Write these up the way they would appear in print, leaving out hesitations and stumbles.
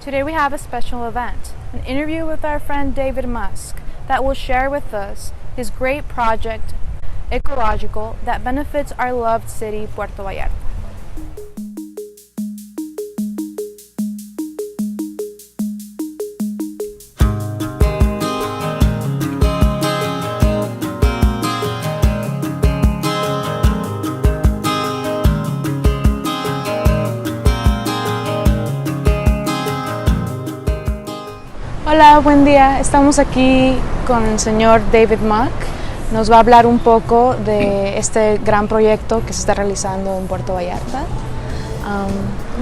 Today we have a special event, an interview with our friend David Musk that will share with us his great project, Ecological, that benefits our loved city, Puerto Vallarta. Hola, buen día. Estamos aquí con el señor David Musk. Nos va a hablar un poco de este gran proyecto que se está realizando en Puerto Vallarta.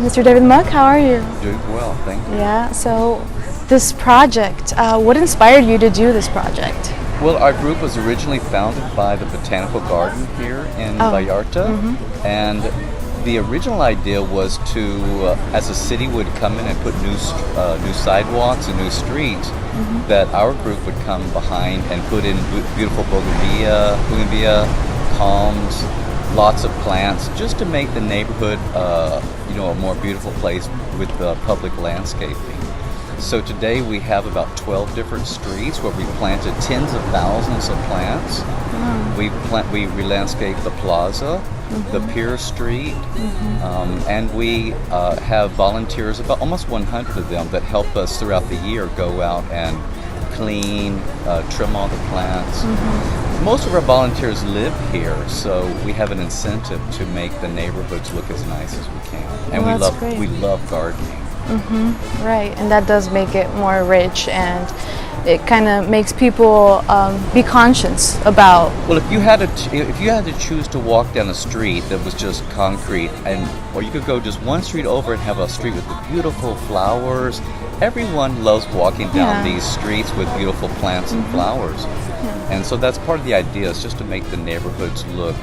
Mr. David Musk, how are you? Doing well, thank you. Yeah, so this project, what inspired you to do this project? Well, our group was originally founded by the Botanical Garden here in Vallarta, and the original idea was to, as a city would come in and put new sidewalks and new streets, that our group would come behind and put in beautiful bougainvillea, palms, lots of plants, just to make the neighborhood, a more beautiful place with public landscaping. So today we have about 12 different streets where we planted tens of thousands of plants. We re-landscape the plaza, the Pier Street, and we have volunteers, about almost 100 of them, that help us throughout the year go out and clean, trim all the plants. Most of our volunteers live here, so we have an incentive to make the neighborhoods look as nice as we can. And we love gardening. Right, and that does make it more rich, and it kind of makes people be conscious about. Well, if you had to choose to walk down a street that was just concrete, or you could go just one street over and have a street with the beautiful flowers. Everyone loves walking down these streets with beautiful plants and flowers, and so that's part of the idea, is just to make the neighborhoods look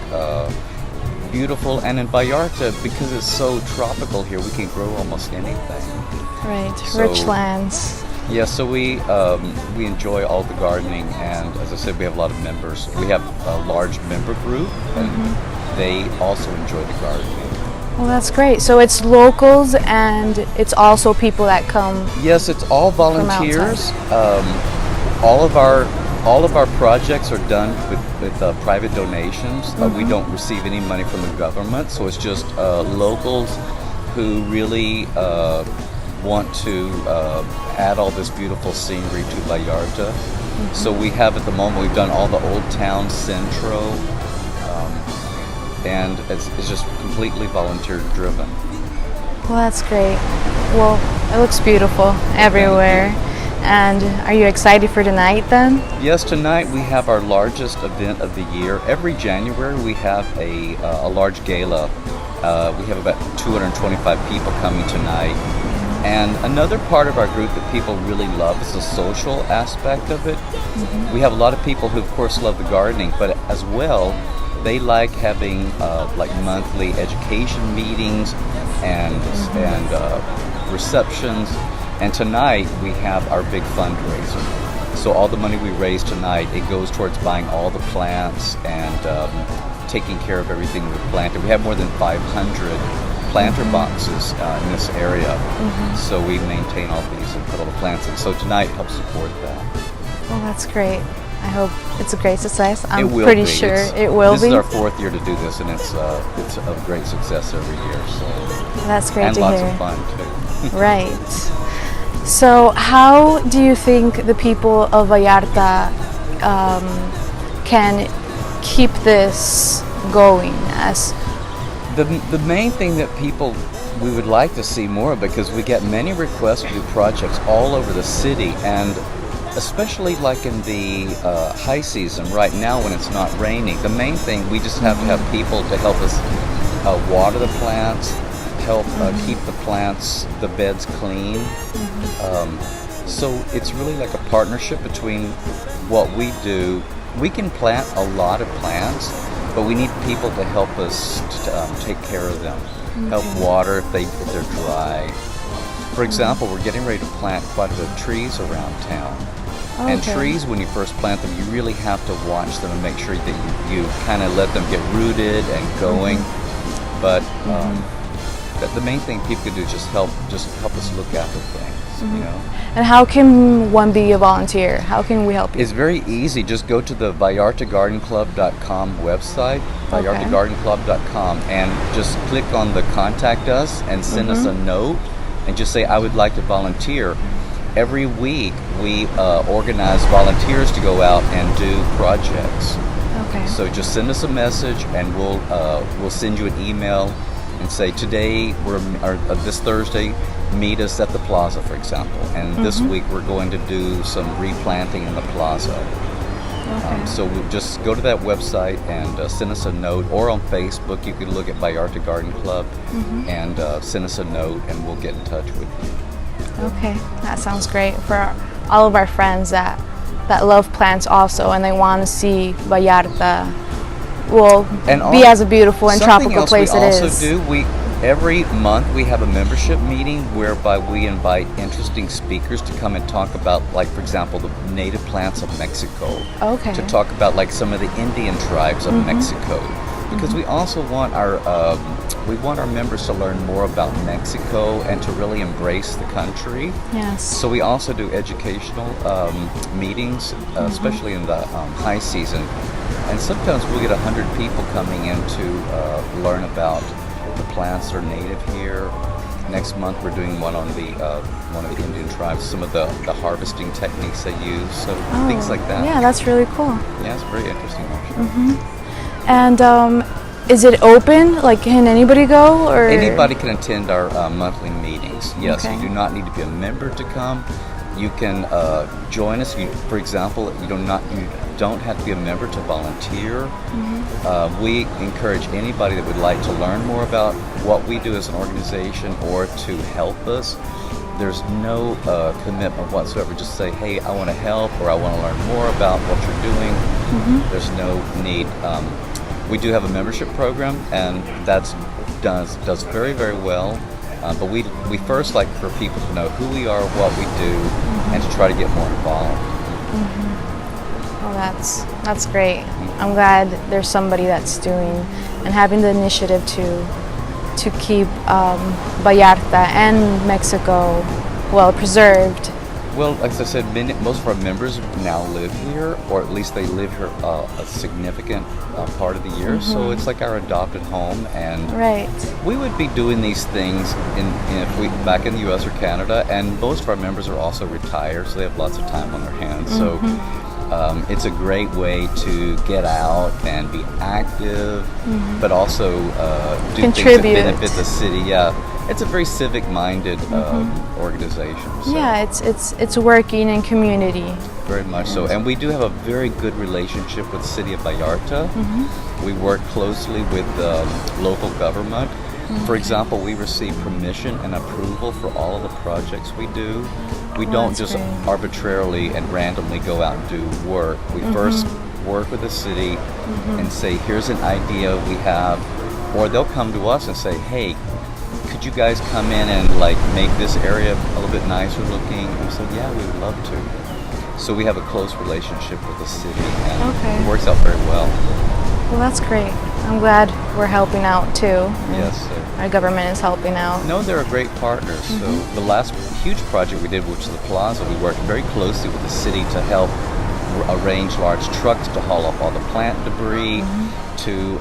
beautiful. And in Vallarta, because it's so tropical here, we can grow almost anything. Right, rich lands. Yeah, so we enjoy all the gardening, and as I said, we have a lot of members. We have a large member group, and they also enjoy the gardening. Well, that's great. So it's locals, and it's also people that come. Yes, it's all volunteers. All of our projects are done with private donations. We don't receive any money from the government, so it's just locals who really want to add all this beautiful scenery to Vallarta. So we have, at the moment, we've done all the Old Town Centro, and it's just completely volunteer driven. Well, that's great. Well, it looks beautiful everywhere. And are you excited for tonight then? Yes, tonight we have our largest event of the year. Every January we have a large gala. We have about 225 people coming tonight. And another part of our group that people really love is the social aspect of it. We have a lot of people who, of course, love the gardening, but as well, they like having like monthly education meetings and receptions. And tonight we have our big fundraiser. So all the money we raise tonight, it goes towards buying all the plants and taking care of everything we've planted. We have more than 500 planter boxes in this area. So we maintain all these and put all the plants in. So tonight helps support that. Well, that's great. I hope it's a great success. I'm it will pretty be. sure it will be. This is our 4th year to do this, and it's a great success every year. So that's great to hear. And lots of fun too. Right. So how do you think the people of Vallarta can keep this going? As the main thing that we would like to see more of, because we get many requests to do projects all over the city, and especially like in the high season right now when it's not raining. The main thing, we just have to have people to help us water the plants, help keep the beds clean. So it's really like a partnership between what we do. We can plant a lot of plants, but we need people to help us to take care of them, help water if they're dry. For example, we're getting ready to plant quite a bit of trees around town. And trees, when you first plant them, you really have to watch them and make sure that you kind of let them get rooted and going. But the main thing people can do is just help us look after things, you know. And how can one be a volunteer? How can we help you? It's very easy. Just go to the VallartaGardenClub.com website, VallartaGardenClub.com, and just click on the contact us and send us a note and just say, I would like to volunteer. Every week we organize volunteers to go out and do projects. Okay. So just send us a message and we'll send you an email and say, today this Thursday, meet us at the plaza, for example, and this week we're going to do some replanting in the plaza. So we'll just go to that website and send us a note, or on Facebook you can look at Vallarta Garden Club and send us a note and we'll get in touch with you. Okay, that sounds great for all of our friends that love plants also, and they want to see Vallarta be as a beautiful and tropical place it is. Something else we also do, every month we have a membership meeting whereby we invite interesting speakers to come and talk about, like, for example, the native plants of Mexico. Okay. To talk about, like, some of the Indian tribes of Mexico. Because we also want our members to learn more about Mexico and to really embrace the country. Yes. So we also do educational meetings, especially in the high season. And sometimes we'll get 100 people coming in to learn about the plants that are native here. Next month we're doing one on the one of the Indian tribes, some of the harvesting techniques they use, so things like that. Yeah, that's really cool. Yeah, it's very interesting actually. And is it open? Like, can anybody go? Or anybody can attend our monthly meetings. Yes, Okay. you do not need to be a member to come. You can join us. For example, you don't have to be a member to volunteer. We encourage anybody that would like to learn more about what we do as an organization or to help us. There's no commitment whatsoever. Just say, hey, I want to help, or I want to learn more about what you're doing. There's no need. We do have a membership program, and that's does very, very well. But we first like for people to know who we are, what we do, and to try to get more involved. Oh, that's great. I'm glad there's somebody that's doing and having the initiative to keep Vallarta and Mexico well preserved. Well, as I said, most of our members now live here, or at least they live here a significant part of the year. So it's like our adopted home, and we would be doing these things if we back in the U.S. or Canada. And most of our members are also retired, so they have lots of time on their hands. So it's a great way to get out and be active, but also do things that benefit the city. Yeah. It's a very civic-minded organization. So. Yeah, it's working in community. Very much so. And we do have a very good relationship with the city of Vallarta. We work closely with local government. For example, we receive permission and approval for all of the projects we do. We don't just arbitrarily and randomly go out and do work. We first work with the city and say, here's an idea we have. Or they'll come to us and say, hey, could you guys come in and like make this area a little bit nicer looking? And we said, yeah, we would love to. So we have a close relationship with the city, and it works out very well. Well, that's great. I'm glad we're helping out too. Yes, sir. Our government is helping out. No, they're great partners. So the last huge project we did, which is the plaza, we worked very closely with the city to help arrange large trucks to haul off all the plant debris, to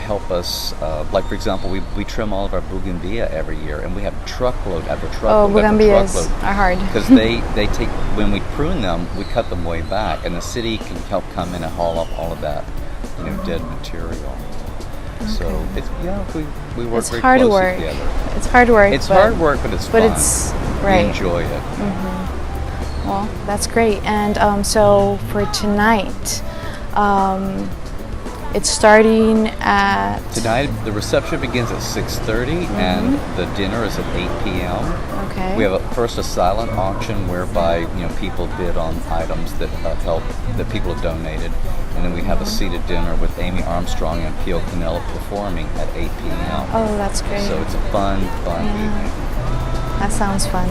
help us, like for example, we trim all of our bougainvillea every year, and we have truckload after truckload after bougainvilleas truckload. are hard. Because they take, when we prune them, we cut them way back, and the city can help come in and haul off all of that, dead material. So it's we work very closely together. It's hard work. It's hard work, but it's fun. But it's right. We enjoy it. Well, that's great. And so for tonight, it's starting at... Tonight, the reception begins at 6:30, and the dinner is at 8 p.m. Okay. We have first a silent auction whereby people bid on items that people have donated, and then we have a seated dinner with Amy Armstrong and Pio Canella performing at 8 p.m. Oh, that's great. So it's a fun evening. That sounds fun.